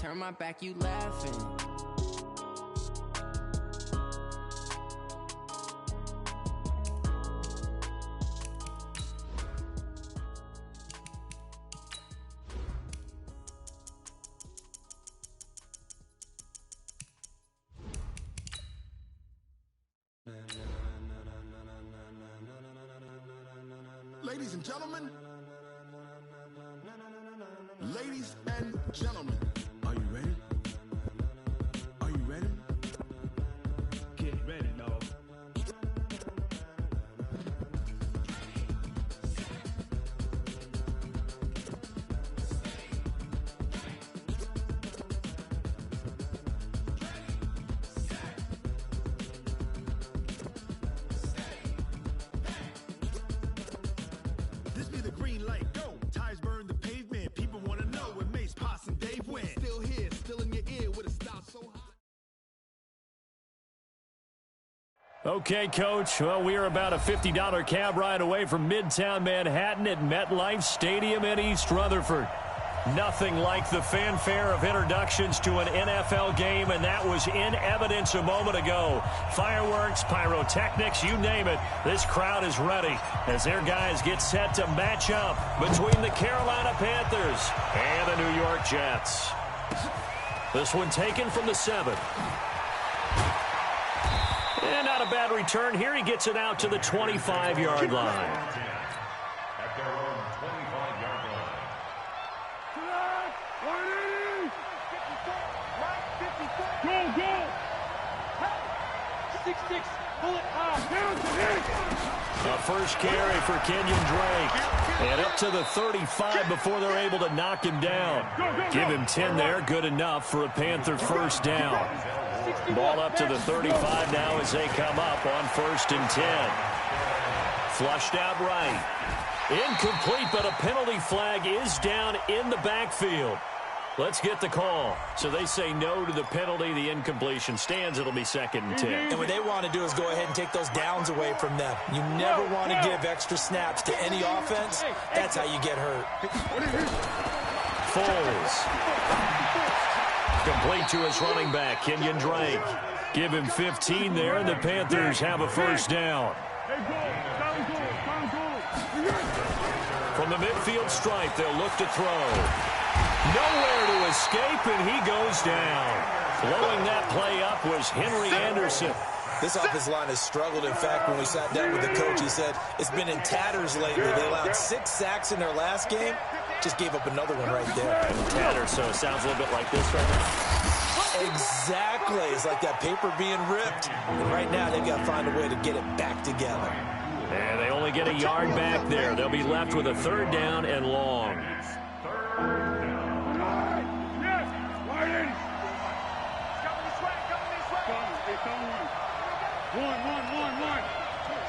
turn my back, you laughing. Ladies and gentlemen, are you ready? Are you ready? Get ready, dog. This be the green light, go. Tires burn the pavement. People want to know when Mace, Poss, and Dave win. Still here, still in your ear with a style so high. Okay, Coach. Well, we are about a $50 cab ride away from Midtown Manhattan at MetLife Stadium in East Rutherford. Nothing like the fanfare of introductions to an NFL game, and that was in evidence a moment ago. Fireworks, pyrotechnics, you name it. This crowd is ready as their guys get set to match up between the Carolina Panthers and the New York Jets. This one taken from the 7. And not a bad return here. He gets it out to the 25-yard line. At their own 25-yard line. 6-6, pull it high. A first carry for Kenyon Drake. And up to the 35 before they're able to knock him down. Give him 10 there. Good enough for a Panther first down. Ball up to the 35 now as they come up on 1st and 10. Flushed out right. Incomplete, but a penalty flag is down in the backfield. Let's get the call. So they say no to the penalty. The incompletion stands. It'll be 2nd and 10. And what they want to do is go ahead and take those downs away from them. You never want to give extra snaps to any offense. That's how you get hurt. Foles. Complete to his running back, Kenyon Drake. Give him 15 there, and the Panthers have a first down. From the midfield stripe, they'll look to throw. Nowhere to escape, and he goes down. Blowing that play up was Henry Anderson. This offensive line has struggled. In fact, when we sat down with the coach, he said it's been in tatters lately. They allowed 6 sacks in their last game. Just gave up another one right there. Tatters, so it sounds a little bit like this right now. Exactly. It's like that paper being ripped. And right now, they've got to find a way to get it back together. And they only get a yard back there. They'll be left with a 3rd down and long. One.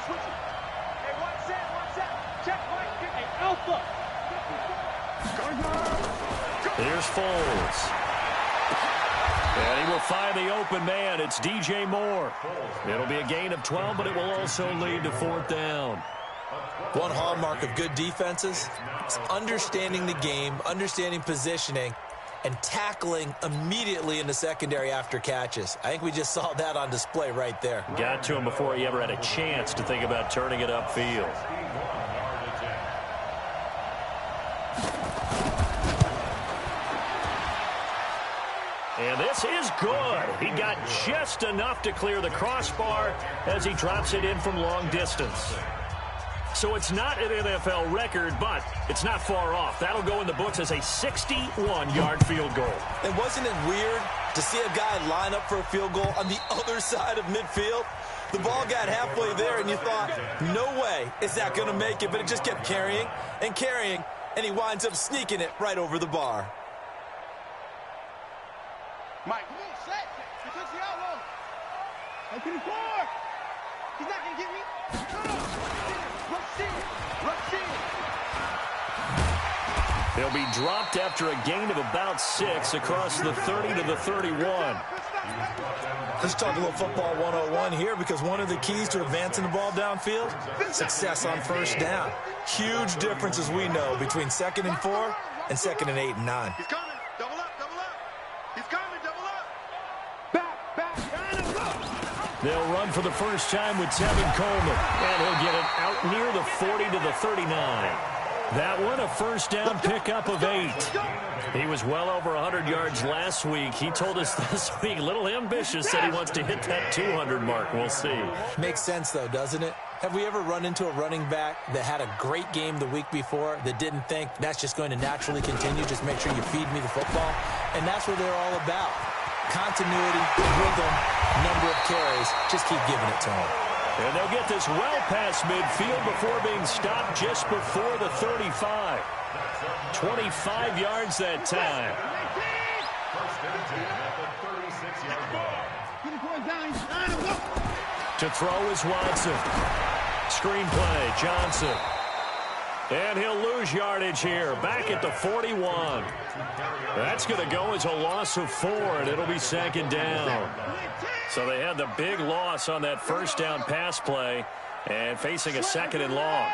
Switch it. Hey, one set. Check, Mike. Hey, Alpha. Here's Foles. And he will find the open man. It's DJ Moore. It'll be a gain of 12, but it will also lead to 4th down. One hallmark of good defenses is understanding the game, understanding positioning, and tackling immediately in the secondary after catches. I think we just saw that on display right there. Got to him before he ever had a chance to think about turning it upfield. And this is good. He got just enough to clear the crossbar as he drops it in from long distance. So it's not an NFL record, but it's not far off. That'll go in the books as a 61-yard field goal. And wasn't it weird to see a guy line up for a field goal on the other side of midfield? The ball got halfway there, and you thought, no way is that going to make it, but it just kept carrying, and he winds up sneaking it right over the bar. Mike, come on, set. He took the outlaw. Open the floor. He's not going to get me. Rush in. They'll be dropped after a gain of about 6 across the 30 to the 31. Let's talk a little football 101 here, because one of the keys to advancing the ball downfield, success on first down. Huge difference, as we know, between 2nd and 4 and 2nd and 8 and 9. He's coming. Double up. They'll run for the first time with Tevin Coleman, and he'll get it out near the 40 to the 39. That one, a first down pickup of 8. He was well over 100 yards last week. He told us this week, a little ambitious, said he wants to hit that 200 mark. We'll see. Makes sense, though, doesn't it? Have we ever run into a running back that had a great game the week before that didn't think that's just going to naturally continue, just make sure you feed me the football? And that's what they're all about. Continuity, rhythm, number of carries. Just keep giving it to them. And they'll get this well past midfield before being stopped just before the 35. 25 yards that time. To throw is Watson. Screenplay, Johnson. And he'll lose yardage here. Back at the 41. That's going to go as a loss of 4, and it'll be second down. So they had the big loss on that first down pass play and facing a second and long.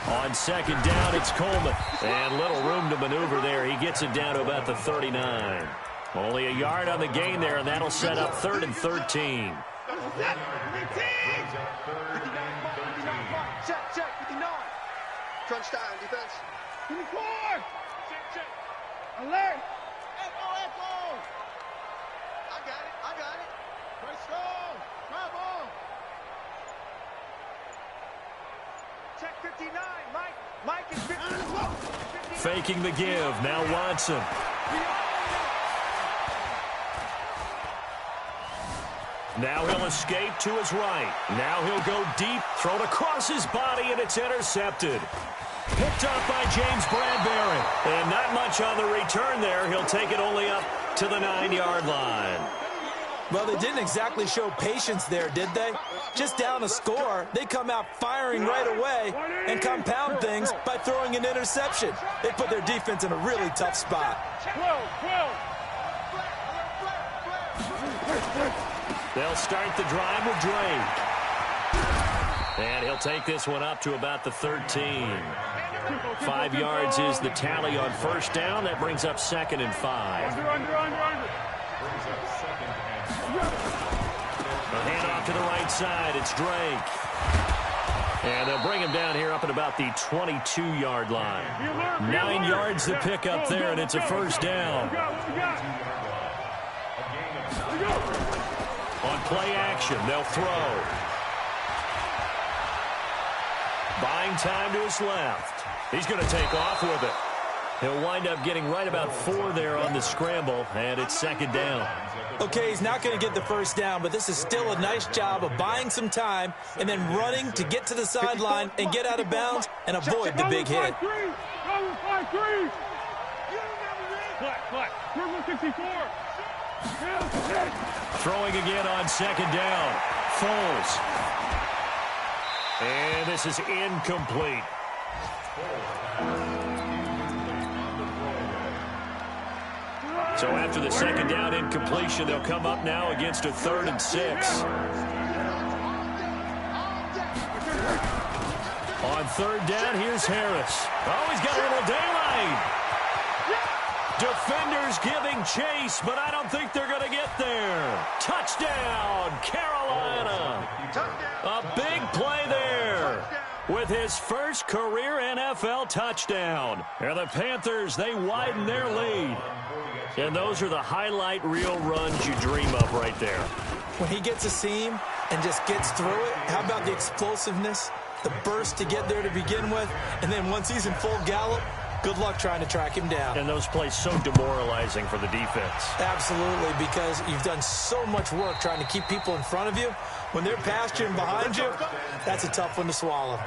On second down, it's Coleman. And little room to maneuver there. He gets it down to about the 39. Only a yard on the gain there, and that'll set up 3rd and 13. Check, 59. Crunch time, defense. 24. Check. Alert. Echo. I got it. Let's go. Bravo. Check 59. Mike is 59. Faking the give. Now Watson. Now he'll escape to his right. Now he'll go deep, thrown across his body, and it's intercepted. Picked up by James Bradbury. And not much on the return there. He'll take it only up to the 9-yard line. Well, they didn't exactly show patience there, did they? Just down a score, they come out firing right away and compound things by throwing an interception. They put their defense in a really tough spot. They'll start the drive with Drake. And he'll take this one up to about the 13. 5 yards is the tally on first down. That brings up 2nd and 5. The handoff to the right side. It's Drake. And they'll bring him down here up at about the 22-yard line. 9 yards to pick up there, and it's a first down. On play action, they'll throw. Buying time to his left. He's going to take off with it. He'll wind up getting right about 4 there on the scramble, and it's second down. Okay, he's not going to get the first down, but this is still a nice job of buying some time and then running to get to the sideline and get out of bounds and avoid the big hit. Throwing again on second down. Foles. And this is incomplete. So after the second down incompletion, they'll come up now against a 3rd and 6. On 3rd down, here's Harris. Oh, he's got a little daylight. Defenders giving chase, but I don't think they're going to get there. Touchdown, Carolina. A big play there with his first career NFL touchdown. And the Panthers, they widen their lead. And those are the highlight reel runs you dream of right there. When he gets a seam and just gets through it, how about the explosiveness, the burst to get there to begin with, and then once he's in full gallop, good luck trying to track him down. And those plays so demoralizing for the defense. Absolutely, because you've done so much work trying to keep people in front of you. When they're past you and behind you, that's a tough one to swallow.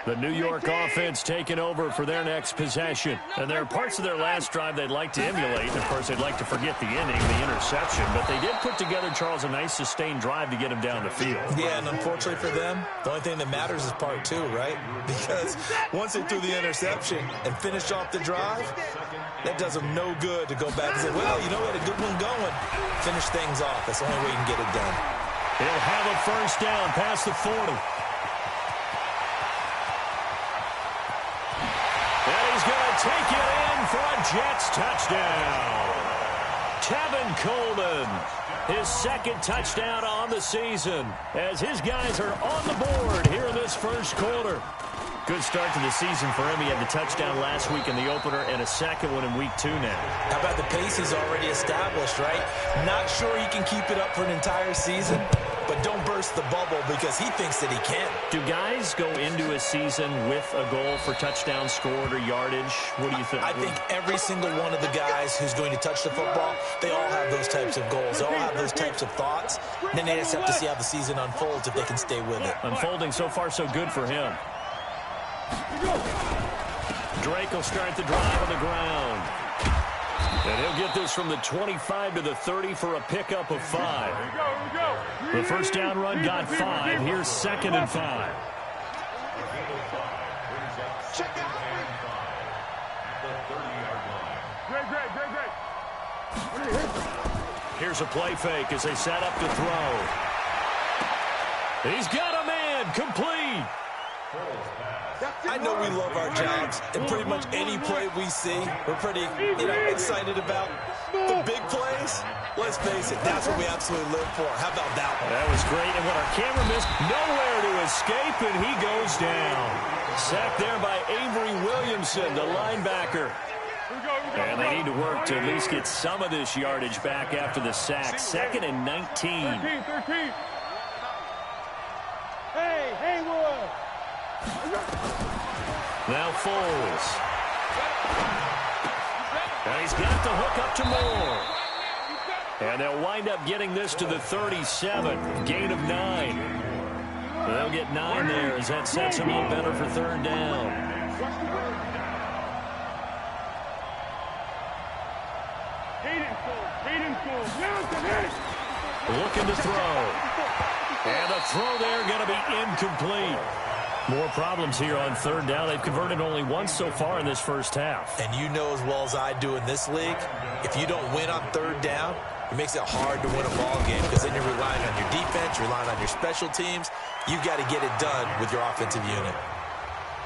The New York offense taking over for their next possession. And there are parts of their last drive they'd like to emulate. And, of course, they'd like to forget the inning, the interception. But they did put together, Charles, a nice sustained drive to get him down the field. Yeah, and unfortunately for them, the only thing that matters is part 2, right? Because once they threw the interception and finished off the drive, that does them no good to go back and say, well, you know, we had a good one going. Finish things off. That's the only way you can get it done. He'll have a first down past the 40. And he's going to take it in for a Jets touchdown. Tevin Coleman, his second touchdown on the season, as his guys are on the board here in this first quarter. Good start to the season for him. He had the touchdown last week in the opener and a second one in week 2 now. How about the pace he's already established, right? Not sure he can keep it up for an entire season, but don't burst the bubble because he thinks that he can. Do guys go into a season with a goal for touchdown scored or yardage? What do you think? I think every single one of the guys who's going to touch the football, they all have those types of goals. They all have those types of thoughts. And then they just have to see how the season unfolds if they can stay with it. Unfolding so far so good for him. Drake will start the drive on the ground. And he'll get this from the 25 to the 30 for a pickup of 5. The first down run got 5. Here's 2nd and 5. Here's a play fake as they set up to throw. He's got a man, complete. I know we love our jobs, and pretty much any play we see, we're pretty, excited about. The big plays, let's face it, that's what we absolutely live for. How about that one? That was great, and what our camera missed, nowhere to escape, and he goes down. Sacked there by Avery Williamson, the linebacker. And they need to work to at least get some of this yardage back after the sack. 2nd and 19. 13. Hey, Haywood. Now Foles. And he's got the hook up to Moore. And they'll wind up getting this to the 37. Gain of 9. They'll get 9 there as that sets them up better for 3rd down. Looking to throw. And the throw there going to be incomplete. More problems here on 3rd down. They've converted only once so far in this first half. And you know as well as I do in this league, if you don't win on 3rd down, it makes it hard to win a ball game because then you're relying on your defense, you're relying on your special teams. You've got to get it done with your offensive unit.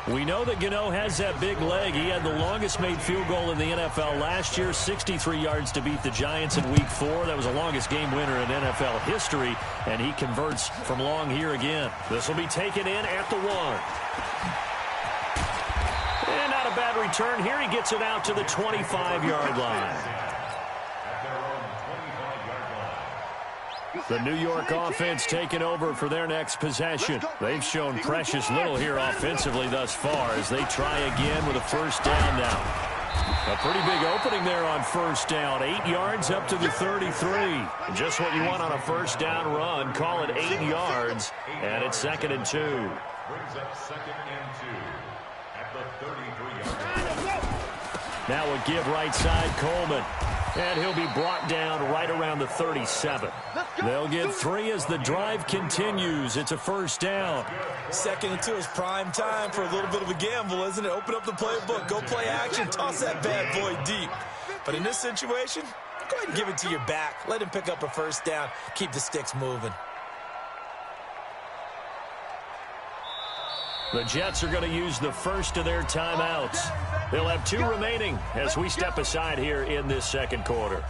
We know that Gano has that big leg. He had the longest made field goal in the NFL last year, 63 yards to beat the Giants in Week 4. That was the longest game winner in NFL history, and he converts from long here again. This will be taken in at the 1. And not a bad return here. He gets it out to the 25-yard line. The New York offense taking over for their next possession. They've shown precious little here offensively thus far as they try again with a 1st down now. A pretty big opening there on 1st down. 8 yards up to the 33. Just what you want on a 1st down run. Call it 8 yards, and it's 2nd and 2. Brings up 2nd and 2 at the 33-yard line. Now a give right side, Coleman. And he'll be brought down right around the 37. They'll get 3 as the drive continues. It's a 1st down. 2nd and 2 is prime time for a little bit of a gamble, isn't it? Open up the playbook, go play action, toss that bad boy deep. But in this situation, go ahead and give it to your back. Let him pick up a 1st down. Keep the sticks moving. The Jets are going to use the first of their timeouts. They'll have 2 remaining as we step aside here in this 2nd quarter.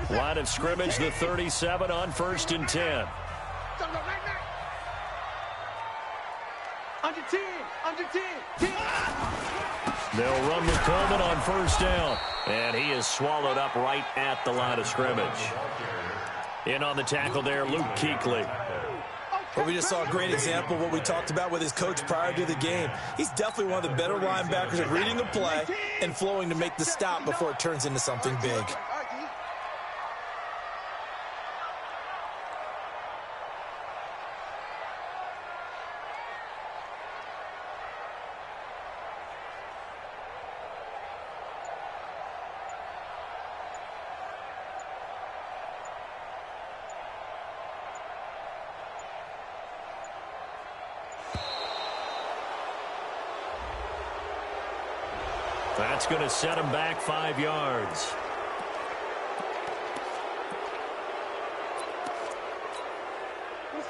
Line of scrimmage, the 37 on 1st and 10. Under 10, under 10, 10. They'll run with Coleman on 1st down. And he is swallowed up right at the line of scrimmage. In on the tackle there, Luke Kuechly. Well, we just saw a great example of what we talked about with his coach prior to the game. He's definitely one of the better linebackers at reading the play and flowing to make the stop before it turns into something big. That's going to set him back 5 yards.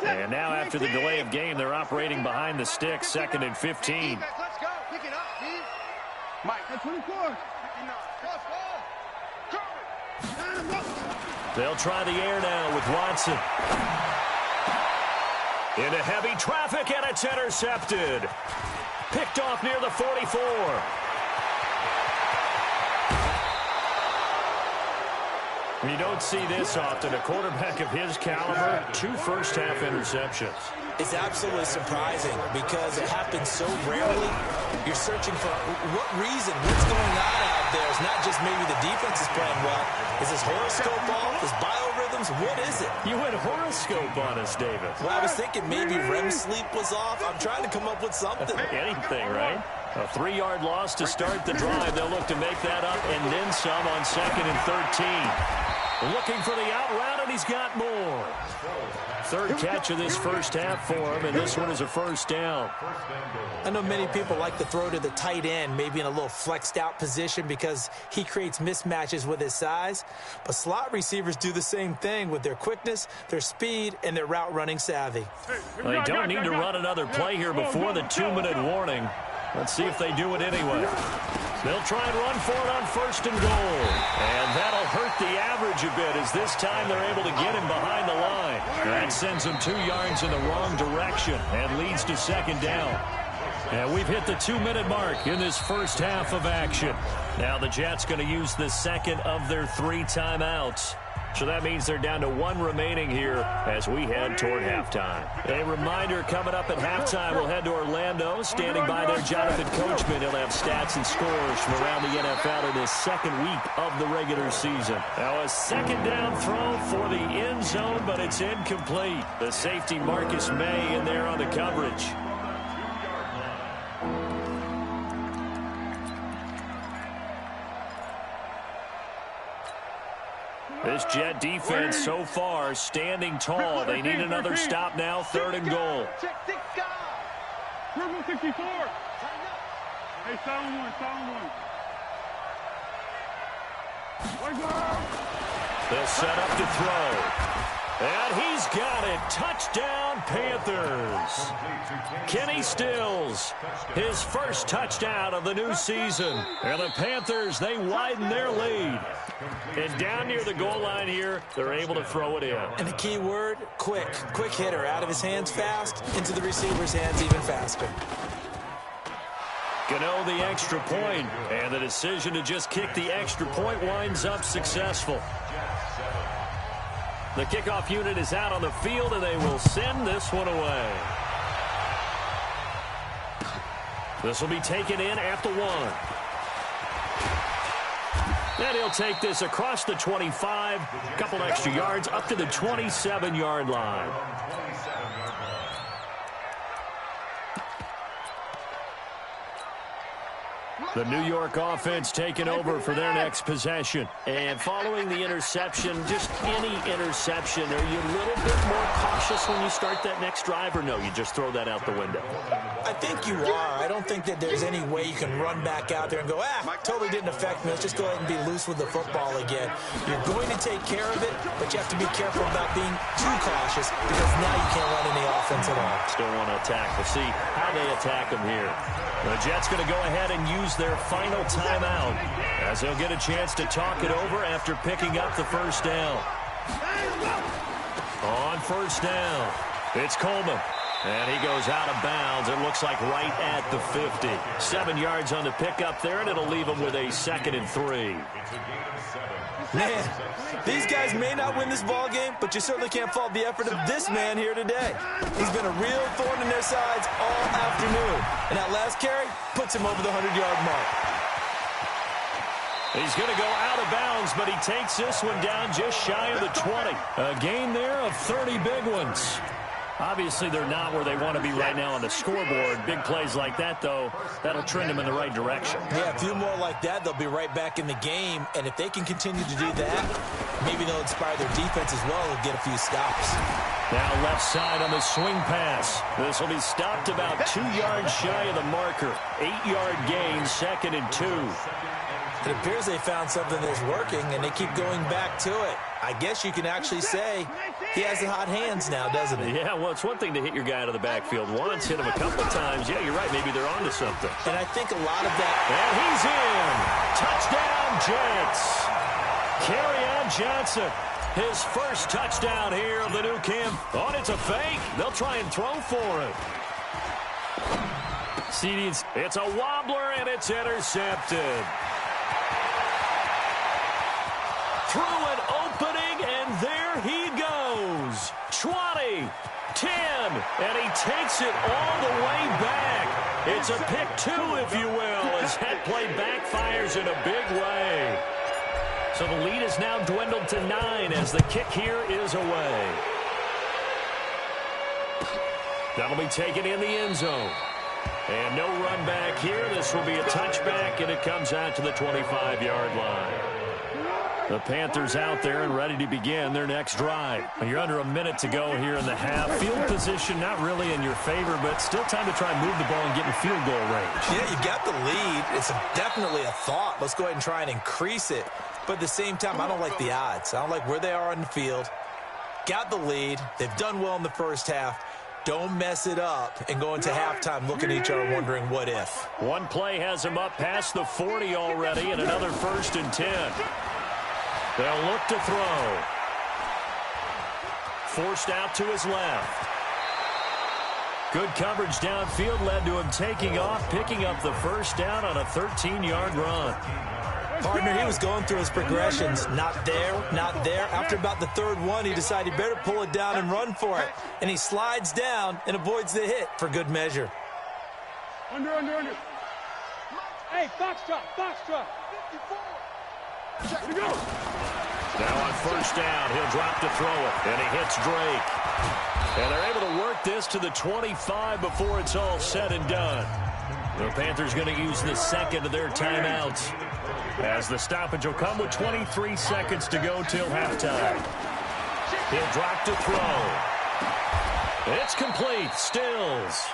And now after the delay of game, they're operating behind the sticks, 2nd and 15. Let's go. Pick it up, please. Mike. 24. They'll try the air now with Watson. Into heavy traffic, and it's intercepted. Picked off near the 44. You don't see this often. A quarterback of his caliber, 2 first-half interceptions. It's absolutely surprising because it happens so rarely. You're searching for what reason, what's going on out there. It's not just maybe the defense is playing well. Is his horoscope off? Is biorhythms? What is it? You went horoscope on us, David. Well, I was thinking maybe REM sleep was off. I'm trying to come up with something. Anything, right? A 3-yard loss to start the drive. They'll look to make that up and then some on 2nd and 13. Looking for the out route, and he's got more. 3rd catch of this first half for him, and this one is a first down. I know many people like to throw to the tight end, maybe in a little flexed out position because he creates mismatches with his size. But slot receivers do the same thing with their quickness, their speed, and their route running savvy. Well, they don't need to run another play here before the 2-minute warning. Let's see if they do it anyway. They'll try and run for it on 1st and goal. And that'll hurt the average a bit as this time they're able to get him behind the line. That sends him 2 yards in the wrong direction and leads to 2nd down. And we've hit the 2-minute mark in this first half of action. Now the Jets going to use the 2nd of their 3 timeouts. So that means they're down to 1 remaining here as we head toward halftime. A reminder, coming up at halftime, we'll head to Orlando. Standing by there, Jonathan Coachman. He'll have stats and scores from around the NFL in his 2nd week of the regular season. Now a 2nd down throw for the end zone, but it's incomplete. The safety Marcus May in there on the coverage. This Jet defense so far standing tall. They need another stop now, 3rd and goal. Purple 64. Hey, sound one. They'll set up to throw. And he's got it. Touchdown, Panthers. Kenny Stills, his first touchdown of the new season. And the Panthers, they widen their lead. And down near the goal line here, they're able to throw it in. And the key word, quick. Quick hitter. Out of his hands fast, into the receiver's hands even faster. Gano the extra point, and the decision to just kick the extra point winds up successful. The kickoff unit is out on the field, and they will send this one away. This will be taken in at the 1. And he'll take this across the 25, a couple extra yards, up to the 27-yard line. The New York offense taking over for their next possession. And following the interception, just any interception, are you a little bit more cautious when you start that next drive, or no, you just throw that out the window? I think you are. I don't think that there's any way you can run back out there and go, totally didn't affect me. Let's just go ahead and be loose with the football again. You're going to take care of it, but you have to be careful about being too cautious because now you can't run any offense at all. Still want to attack. We'll see how they attack them here. The Jets going to go ahead and use their final timeout as they'll get a chance to talk it over after picking up the first down. On first down, it's Coleman. And he goes out of bounds. It looks like right at the 50. 7 yards on the pickup there, and it'll leave him with a 2nd and 3. Man, these guys may not win this ball game, but you certainly can't fault the effort of this man here today. He's been a real thorn in their sides all afternoon. And that last carry puts him over the 100-yard mark. He's going to go out of bounds, but he takes this one down just shy of the 20. A gain there of 30 big ones. Obviously, they're not where they want to be right now on the scoreboard. Big plays like that, though, that'll trend them in the right direction. Yeah, a few more like that, they'll be right back in the game. And if they can continue to do that, maybe they'll inspire their defense as well and get a few stops. Now left side on the swing pass. This will be stopped about 2 yards shy of the marker. 8-yard gain, 2nd and 2. It appears they found something that's working, and they keep going back to it. I guess you can actually say he has the hot hands now, doesn't he? Yeah, well, it's one thing to hit your guy out of the backfield once, hit him a couple times. Yeah, you're right. Maybe they're on to something. And I think a lot of that... And he's in. Touchdown, Jets. Kerryon Johnson, his first touchdown here of the new camp. Oh, and it's a fake. They'll try and throw for it. It's a wobbler, and it's intercepted. Through an opening, and there he goes. 20, 10, and he takes it all the way back. It's a pick 2, if you will, as that play backfires in a big way. So the lead is now dwindled to 9 as the kick here is away. That'll be taken in the end zone. And no run back here. This will be a touchback, and it comes out to the 25-yard line. The Panthers out there and ready to begin their next drive. You're under a minute to go here in the half. Field position not really in your favor, but still time to try and move the ball and get in field goal range. Yeah, you got the lead. It's definitely a thought. Let's go ahead and try and increase it. But at the same time, I don't like the odds. I don't like where they are on the field. Got the lead. They've done well in the first half. Don't mess it up and go into halftime looking at each other wondering what if. One play has him up past the 40 already, and another 1st and 10. They'll look to throw. Forced out to his left. Good coverage downfield led to him taking off, picking up the first down on a 13-yard run. Partner, he was going through his progressions. Not there, not there. After about the 3rd one, he decided he better pull it down and run for it. And he slides down and avoids the hit for good measure. Under. Hey, box drop. Here we go. Now on first down, he'll drop to throw it, and he hits Drake. And they're able to work this to the 25 before it's all said and done. The Panthers going to use the second of their timeouts, as the stoppage will come with 23 seconds to go till halftime. He'll drop to throw. It's complete. Stills.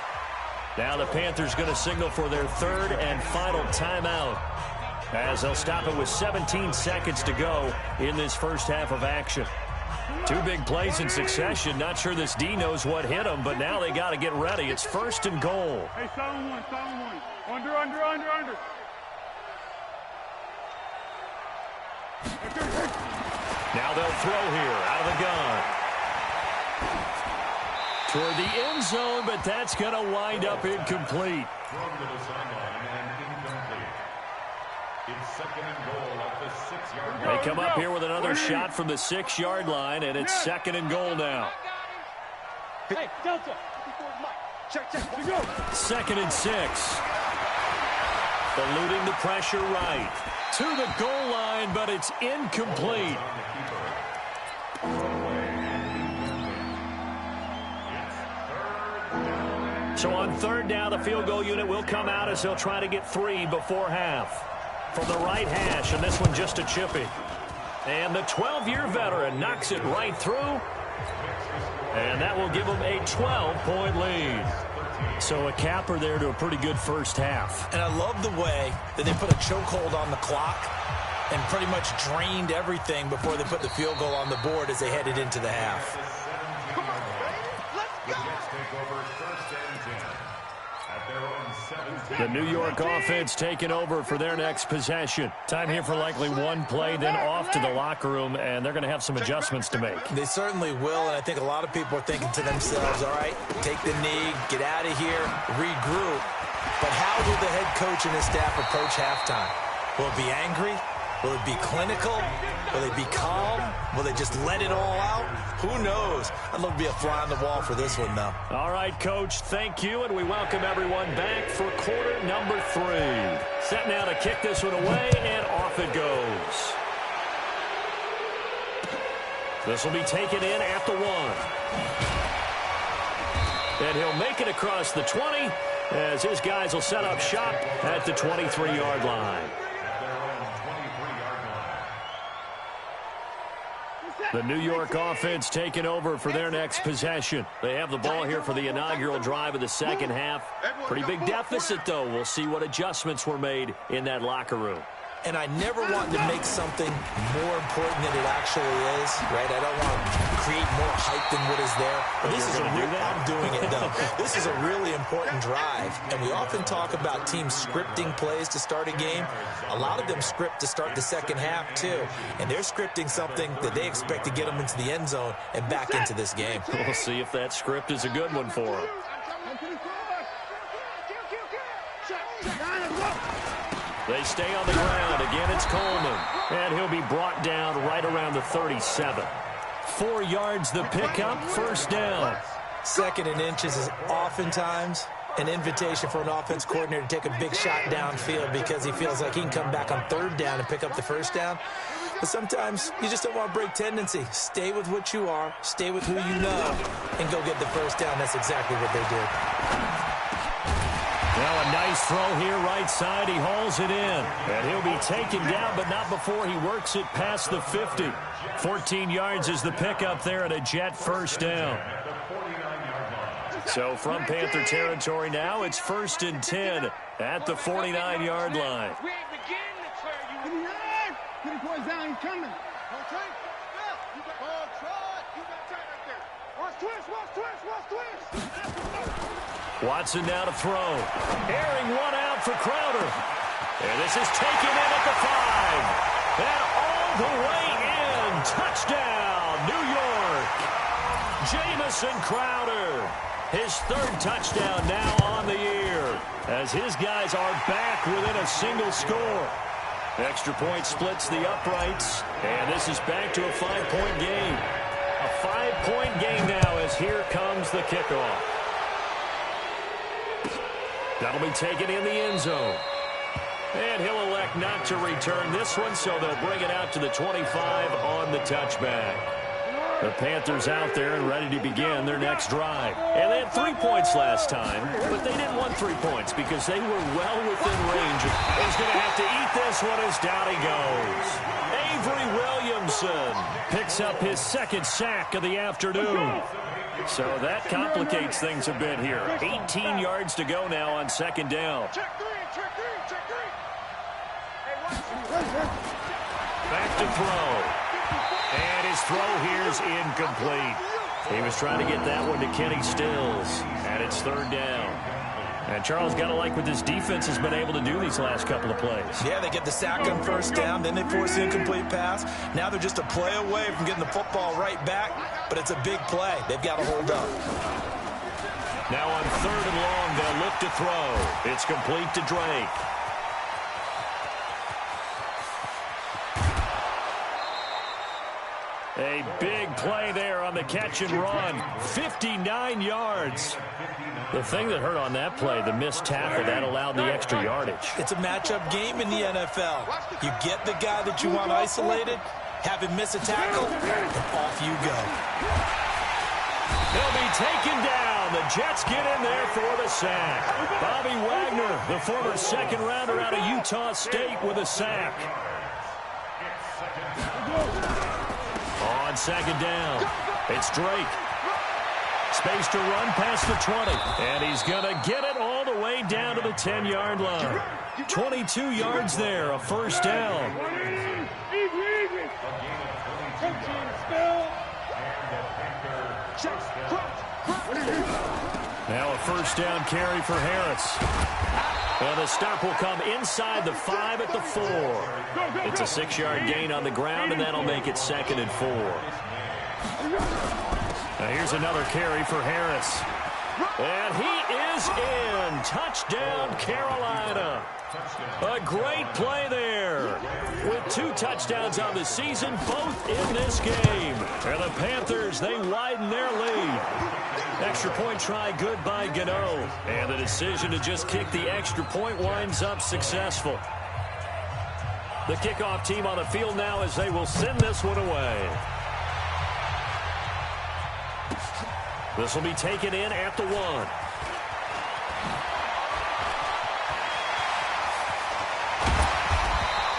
Now the Panthers going to signal for their 3rd and final timeout, as they'll stop it with 17 seconds to go in this first half of action. 2 big plays in succession. Not sure this D knows what hit him, but now they got to get ready. It's 1st and goal. Hey, silent one. Under. Now they'll throw here out of the gun. Toward the end zone, but that's going to wind up incomplete. Thrown to the sideline and incomplete. It's 2nd and goal at the 6-yard line. They come up here with another shot from the 6-yard line, and it's 2nd and goal now. Hey, Delta. Check. 2nd and 6. Eluding the pressure right. To the goal line, but it's incomplete. So on 3rd down, the field goal unit will come out as they'll try to get 3 before half. From the right hash, and this one just a chippy. And the 12-year veteran knocks it right through. And that will give them a 12-point lead. So a capper there to a pretty good first half. And I love the way that they put a chokehold on the clock and pretty much drained everything before they put the field goal on the board as they headed into the half. The New York offense taking over for their next possession. Time here for likely one play, then off to the locker room, and they're going to have some adjustments to make. They certainly will, and I think a lot of people are thinking to themselves, all right, take the knee, get out of here, regroup. But how will the head coach and his staff approach halftime? Will it be angry? Will it be clinical? Will they be calm? Will they just let it all out? Who knows? I'd love to be a fly on the wall for this one, though. All right, Coach, thank you, and we welcome everyone back for quarter number 3. Set now to kick this one away, and off it goes. This will be taken in at the 1. and he'll make it across the 20 as his guys will set up shop at the 23-yard line. The New York offense taking over for their next possession. They have the ball here for the inaugural drive of the second half. Pretty big deficit, though. We'll see what adjustments were made in that locker room. And I never want to make something more important than it actually is, right? I don't want to create more hype than what is there. But this is I'm doing it, though. This is a really important drive. And we often talk about teams scripting plays to start a game. A lot of them script to start the second half, too. And they're scripting something that they expect to get them into the end zone and back into this game. We'll see if that script is a good one for them. They stay on the ground. Again, it's Coleman. And he'll be brought down right around the 37. 4 yards the pickup, first down. Second and inches is oftentimes an invitation for an offense coordinator to take a big shot downfield because he feels like he can come back on third down and pick up the first down. But sometimes you just don't want to break tendency. Stay with what you are, stay with who you know, and go get the first down. That's exactly what they did. Now a nice throw here right side. He hauls it in. And he'll be taken down, but not before he works it past the 50. 14 yards is the pickup there at a Jet first down. So from Panther territory now, it's 1st and 10 at the 49-yard line. We ain't beginning to clear you. Get the boys down. He's coming. You got ball trot. You got tight right there. Watch twist. Watch twist. Watch twist. Watson now to throw. Airing one out for Crowder. And this is taken in at the 5. And all the way in. Touchdown, New York. Jamison Crowder. His 3rd touchdown now on the year as his guys are back within a single score. Extra point splits the uprights, and this is back to a 5-point game. A 5-point game now as here comes the kickoff. That'll be taken in the end zone. And he'll elect not to return this one, so they'll bring it out to the 25 on the touchback. The Panthers out there and ready to begin their next drive. And they had 3 points last time, but they didn't want 3 points because they were well within range. He's going to have to eat this one as down he goes. Avery Williamson picks up his 2nd sack of the afternoon. So that complicates things a bit here. 18 yards to go now on 2nd down. Check three. Back to throw. And his throw here is incomplete. He was trying to get that one to Kenny Stills. And it's 3rd down. And Charles, got to like what this defense has been able to do these last couple of plays. Yeah, they get the sack on 1st down, then they force the incomplete pass. Now they're just a play away from getting the football right back, but it's a big play. They've got to hold up. Now on 3rd and long, they'll look to throw. It's complete to Drake. A big play there on the catch and run. 59 yards. The thing that hurt on that play, the missed tackle, that allowed the extra yardage. It's a matchup game in the NFL. You get the guy that you want isolated, have him miss a tackle, and off you go. They'll be taken down. The Jets get in there for the sack. Bobby Wagner, the former 2nd rounder out of Utah State, with a sack. On 2nd down, it's Drake. Space to run past the 20. And he's going to get it all the way down to the 10-yard line. 22 yards there, a 1st down. Now a 1st down carry for Harris. And the stop will come inside the 5 at the 4. It's a 6-yard gain on the ground, and that'll make it 2nd and 4. Now here's another carry for Harris. And he is in. Touchdown, Carolina. A great play there. With 2 touchdowns on the season, both in this game. And the Panthers, they widen their lead. Extra point try good by Gano. And the decision to just kick the extra point winds up successful. The kickoff team on the field now as they will send this one away. This will be taken in at the 1.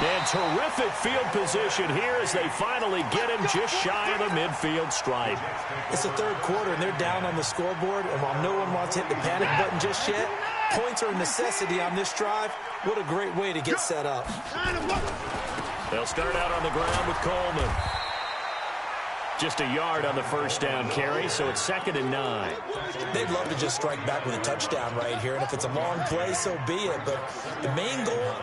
And terrific field position here as they finally get him just shy of the midfield stripe. It's the third quarter, and they're down on the scoreboard. And while no one wants to hit the panic button just yet, points are a necessity on this drive. What a great way to get set up. They'll start out on the ground with Coleman. Just a yard on the first down carry, so it's 2nd and 9. They'd love to just strike back with a touchdown right here, and if it's a long play, so be it. But the main goal,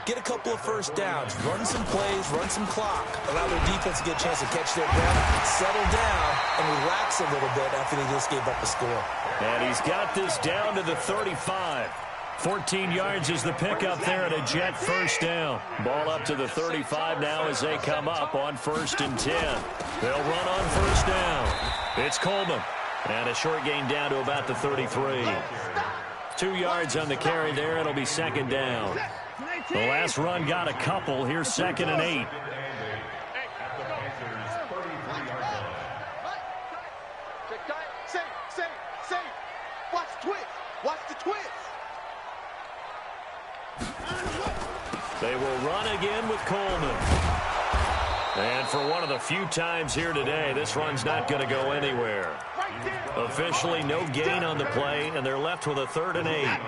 get a couple of first downs, run some plays, run some clock, allow their defense to get a chance to catch their breath, settle down, and relax a little bit after they just gave up a score. And he's got this down to the 35. 14 yards is the pickup there, and a Jet first down. Ball up to the 35 now as they come up on 1st and 10. They'll run on first down. It's Coleman. And a short gain down to about the 33. 2 yards on the carry there. It'll be 2nd down. The last run got a couple. Here's 2nd and 8. Watch the twist. Watch the twist. They will run again with Coleman. And for one of the few times here today, this run's not going to go anywhere. Officially no gain on the play, and they're left with a 3rd and 8.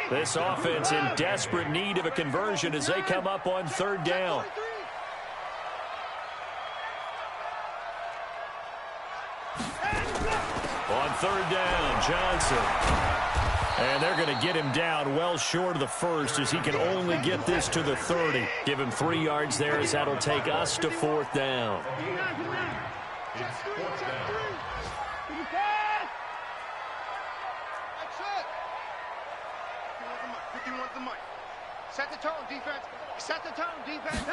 This offense in desperate need of a conversion as they come up on 3rd down. On 3rd down, Johnson. And they're going to get him down well short of the 1st as he can only get this to the 30. Give him 3 yards there as that'll take us to 4th down. Set the tone, defense. Set the tone, defense.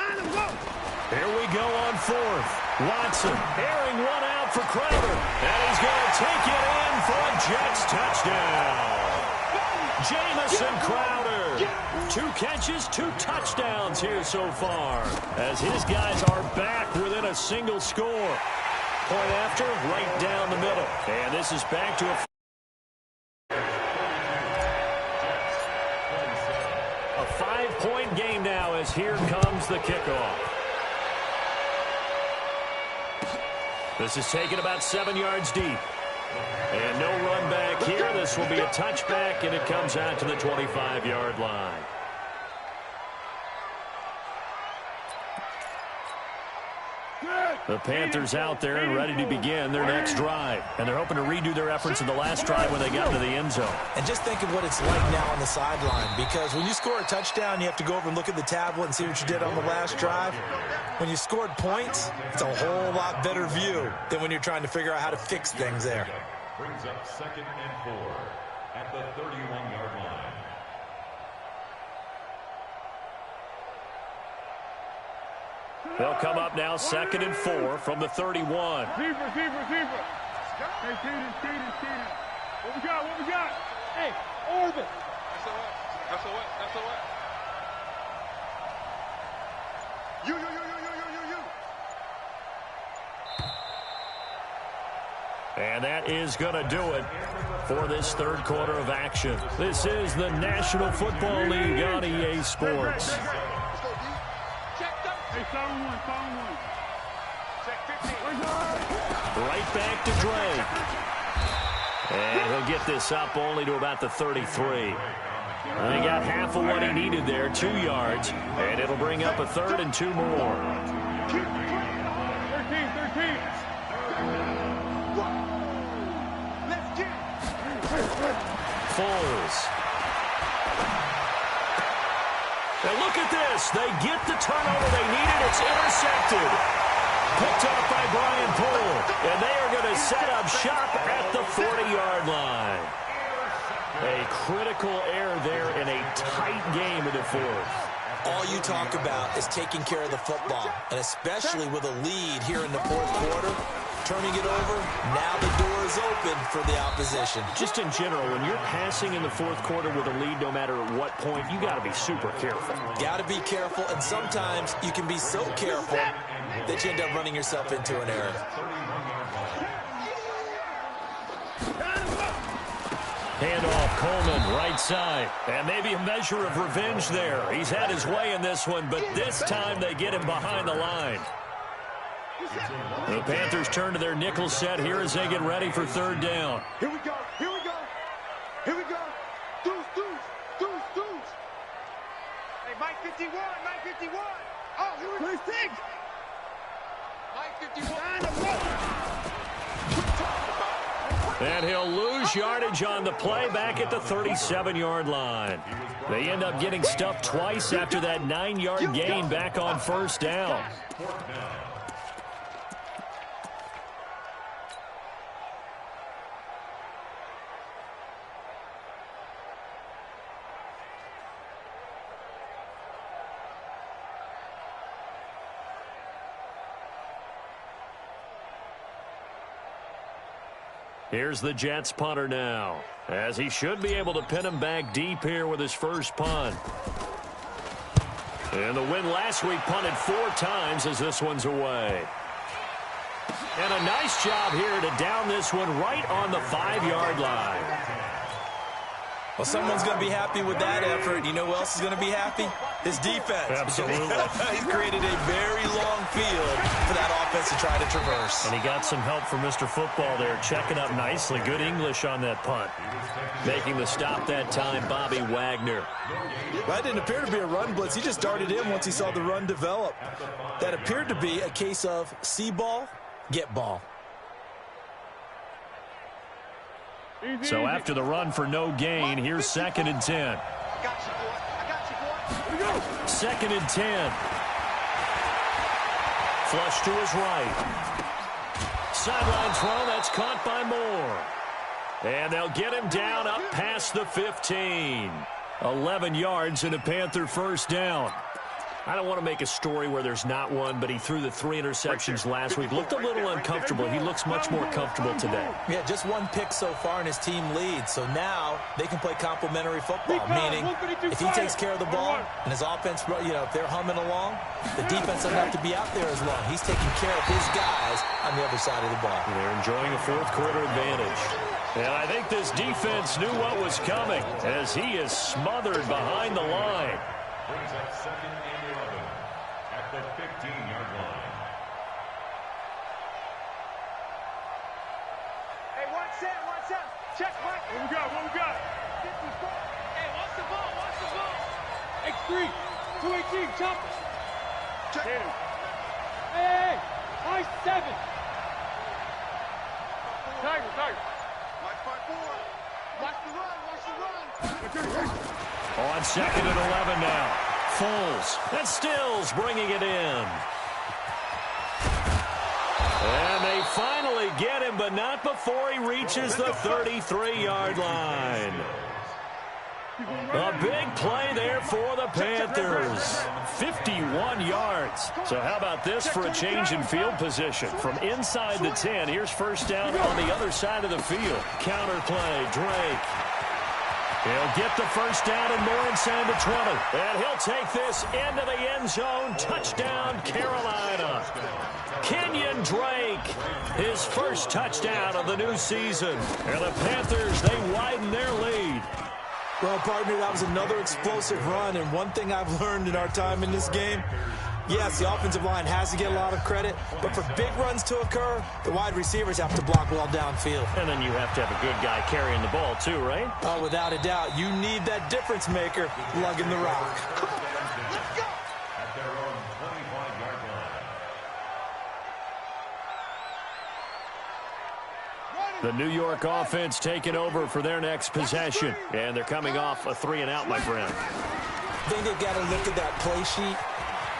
Here we go on 4th. Watson airing one out for Crowder. And he's going to take it in for a Jets touchdown. Jamison Crowder. 2 catches, 2 touchdowns here so far as his guys are back within a single score. Point after, right down the middle. And this is back to a 5-point game now as here comes the kickoff. This is taken about 7 yards deep. And no run back here. This will be a touchback, and it comes out to the 25-yard line. The Panthers out there and ready to begin their next drive. And they're hoping to redo their efforts in the last drive when they got to the end zone. And just think of what it's like now on the sideline, because when you score a touchdown, you have to go over and look at the tablet and see what you did on the last drive. When you scored points, it's a whole lot better view than when you're trying to figure out how to fix things there. Brings up 2nd and 4 at the 31-yard line. They'll come up now 2nd and 4 from the 31. Keeper. Hey, Keaton. What we got? Hey, orbit. SOS. You. And that is going to do it for this 3rd quarter of action. This is the National Football League on EA Sports. Hey, phone one. Check 15. Right back to Drake. And he'll get this up only to about the 33. He got half of what he needed there, 2 yards. And it'll bring up a 3rd and 2 more. 13. Let's get it. Foles. Now look at this. They get the turnover they needed. It's intercepted. Picked up by Brian Poole. And they are going to set up shop at the 40-yard line. A critical error there in a tight game in the 4th. All you talk about is taking care of the football, and especially with a lead here in the 4th quarter. Turning it over, now the door is open for the opposition. Just in general, when you're passing in the 4th quarter with a lead, no matter at what point, you got to be super careful. Got to be careful, and sometimes you can be so careful that you end up running yourself into an error. Handoff, Coleman, right side. And maybe a measure of revenge there. He's had his way in this one, but this time they get him behind the line. The Panthers turn to their nickel set here as they get ready for third down. Here we go. Here we go. Here we go. Deuce, deuce, deuce, deuce. Hey, Mike 51, Mike 51. Oh, here we go. Please take. Mike 51. And he'll lose yardage on the play back at the 37-yard line. They end up getting stuffed twice after that 9-yard gain back on first down. Here's the Jets punter now, as he should be able to pin him back deep here with his first punt. And the win last week punted 4 times as this one's away. And a nice job here to down this one right on the 5-yard line. Well, someone's going to be happy with that effort. You know who else is going to be happy? His defense. Absolutely. He's created a very long field for that offense to try to traverse. And he got some help from Mr. Football there, checking up nicely. Good English on that punt. Making the stop that time, Bobby Wagner. That didn't appear to be a run blitz. He just darted in once he saw the run develop. That appeared to be a case of see ball, get ball. So after the run for no gain, here's 2nd and 10. I got you, boy. I got you, boy. Here we go. 2nd and 10. Flush to his right. Sideline throw, that's caught by Moore. And they'll get him down up past the 15. 11 yards and a Panther first down. I don't want to make a story where there's not one, but he threw the 3 interceptions last week. Looked a little uncomfortable. He looks much more comfortable today. Yeah, just 1 pick so far and his team leads. So now they can play complementary football, meaning if he takes care of the ball and his offense, if they're humming along, the defense doesn't have to be out there as long. He's taking care of his guys on the other side of the ball. They're enjoying a 4th quarter advantage. And I think this defense knew what was coming as he is smothered behind the line. Brings up 2nd and 11 at the 15-yard line. Hey, 1 set, 1 set. Check, Mike. What we got? What we got? Hey, watch the ball, watch the ball. X3, 218, chop it. Check. Hey, high 7. Tiger, Tiger. Watch 5-4. Watch the run, watch the run. On 2nd and 11 now. Foles and Stills bringing it in. And they finally get him, but not before he reaches the 33-yard line. A big play there for the Panthers. 51 yards. So how about this for a change in field position? From inside the 10, here's first down on the other side of the field. Counter play, Drake. He'll get the first down and more inside the 20. And he'll take this into the end zone. Touchdown, Carolina. Kenyon Drake, his first touchdown of the new season. And the Panthers, they widen their lead. Well, partner, that was another explosive run. And one thing I've learned in our time in this game, yes, the offensive line has to get a lot of credit, but for big runs to occur, the wide receivers have to block well downfield. And then you have to have a good guy carrying the ball too, right? Oh, without a doubt. You need that difference maker lugging the rock. Let's go. At their own 25-yard line. The New York offense taking over for their next possession. And they're coming off a 3-and-out, my friend. I think they've got to look at that play sheet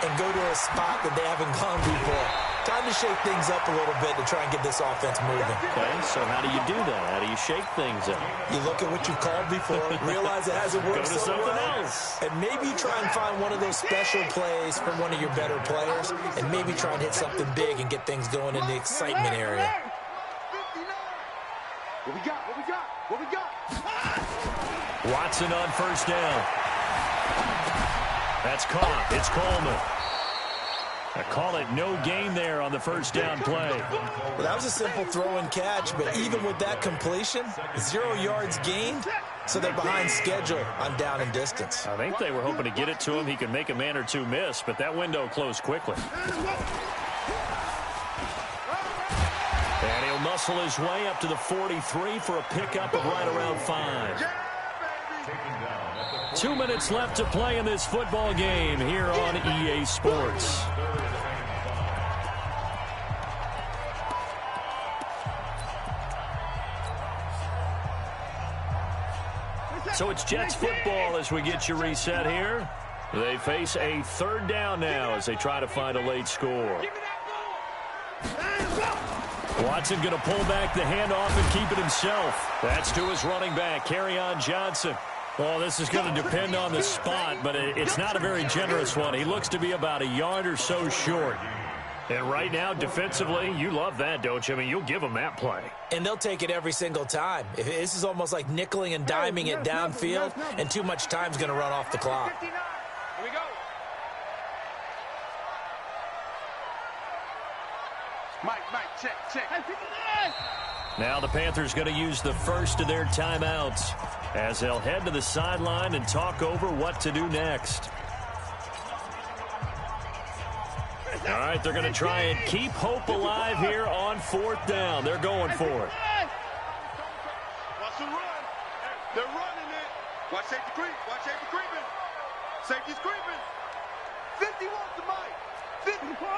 and go to a spot that they haven't gone before. Time to shake things up a little bit to try and get this offense moving. Okay, so how do you do that? How do you shake things up? You look at what you've called before, realize it hasn't worked Go to so something well, else. and maybe try and find one of those special plays from one of your better players, and maybe try and hit something big and get things going in the excitement area. What we got? What we got? What we got? Watson on first down. That's caught. It's Coleman. I call it no gain there on the first down play. Well, that was a simple throw and catch, but even with that completion, 0 yards gained, so they're behind schedule on down and distance. I think they were hoping to get it to him. He could make a man or two miss, but that window closed quickly. And he'll muscle his way up to the 43 for a pickup of right around 5. 2 minutes left to play in this football game here on EA Sports. So it's Jets football as we get you reset here. They face a third down now as they try to find a late score. Watson going to pull back the handoff and keep it himself. That's to his running back, k0g Johnson. Well, this is going to depend on the spot, but it's not a very generous one. He looks to be about a yard or so short. And right now, defensively, you love that, don't you? I mean, you'll give them that play. And they'll take it every single time. This is almost like nickeling and diming it downfield, and too much time's going to run off the clock. Here we go. Mike, check. Now the Panthers going to use the first of their timeouts as they'll head to the sideline and talk over what to do next. All right, they're going to try and keep hope alive here on fourth down. They're going for it. Watch the run. They're running it. Watch safety creep. Watch safety creeping. Safety's creeping. 51 to Mike. 54.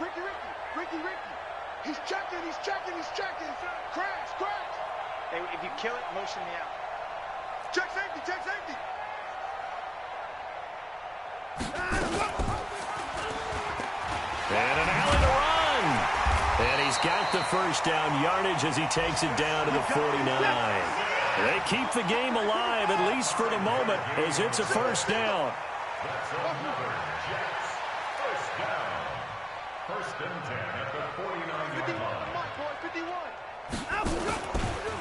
Ricky. He's checking. Crash. Hey, if you kill it, motion me out. Check safety. And an alley to run. And he's got the first down yardage as he takes it down to the 49. They keep the game alive, at least for the moment, as it's a first down. That's another Jets first down. First and 10 at the 49-yard line.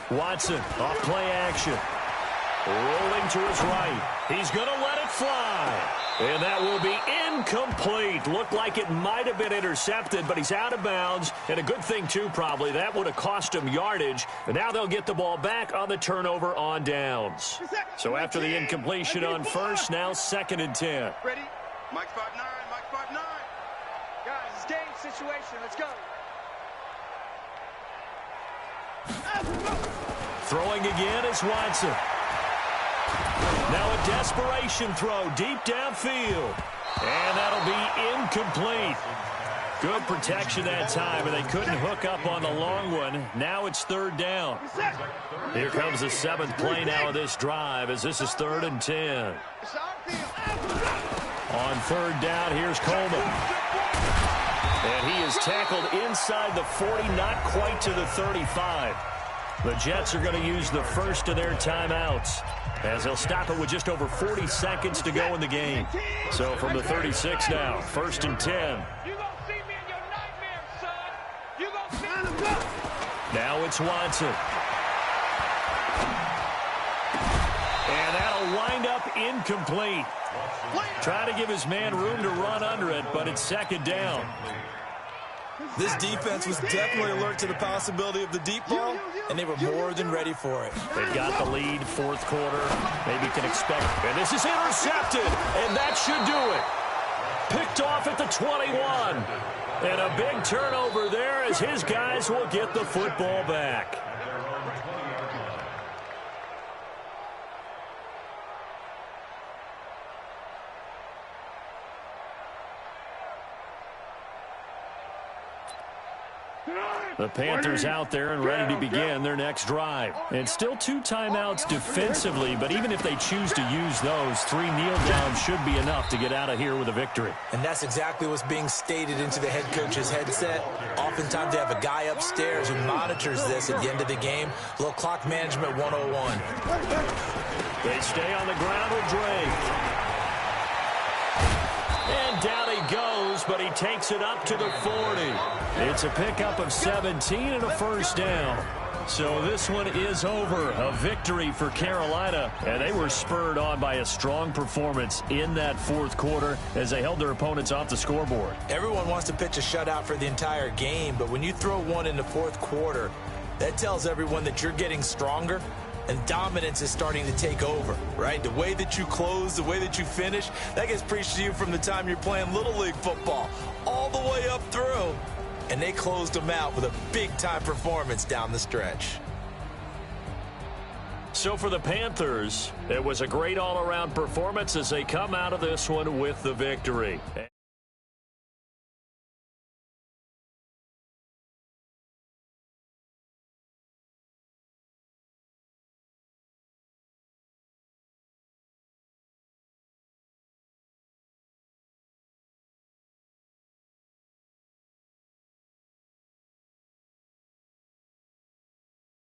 Watson off play action. Rolling to his right. He's going to let it fly. And that will be incomplete. Looked like it might have been intercepted, but he's out of bounds. And a good thing, too, probably. That would have cost him yardage. And now they'll get the ball back on the turnover on downs. So after the incompletion on first, now 2nd and 10. Ready? Mike's 5'9". Guys, it's game situation. Let's go. Throwing again is Watson. Now a desperation throw deep downfield. And that'll be incomplete. Good protection that time, and they couldn't hook up on the long one. Now it's third down. Here comes the 7th play now of this drive as this is 3rd and 10. On third down, here's Coleman. And he is tackled inside the 40, not quite to the 35. The Jets are going to use the first of their timeouts as they'll stop it with just over 40 seconds to go in the game. So from the 36 now, 1st and 10. You gonna see me in your nightmares, son. You gonna see me. Now it's Watson. And that'll wind up incomplete. Trying to give his man room to run under it, but it's 2nd down. This defense was definitely alert to the possibility of the deep ball, and they were more than ready for it. They've got the lead, 4th quarter. Maybe can expect. And this is intercepted, and that should do it. Picked off at the 21. And a big turnover there as his guys will get the football back. The Panthers out there and ready to begin their next drive. And still 2 timeouts defensively, but even if they choose to use those, 3 kneel downs should be enough to get out of here with a victory. And that's exactly what's being stated into the head coach's headset. Oftentimes they have a guy upstairs who monitors this at the end of the game. A little clock management 101. They stay on the ground with Drake. And down he goes, but he takes it up to the 40. It's a pickup of 17 and a first down. So this one is over. A victory for Carolina, and they were spurred on by a strong performance in that fourth quarter as they held their opponents off the scoreboard. Everyone wants to pitch a shutout for the entire game, but when you throw one in the fourth quarter, that tells everyone that you're getting stronger and dominance is starting to take over, right? The way that you close, the way that you finish, that gets preached to you from the time you're playing Little League football all the way up through. And they closed them out with a big-time performance down the stretch. So for the Panthers, it was a great all-around performance as they come out of this one with the victory.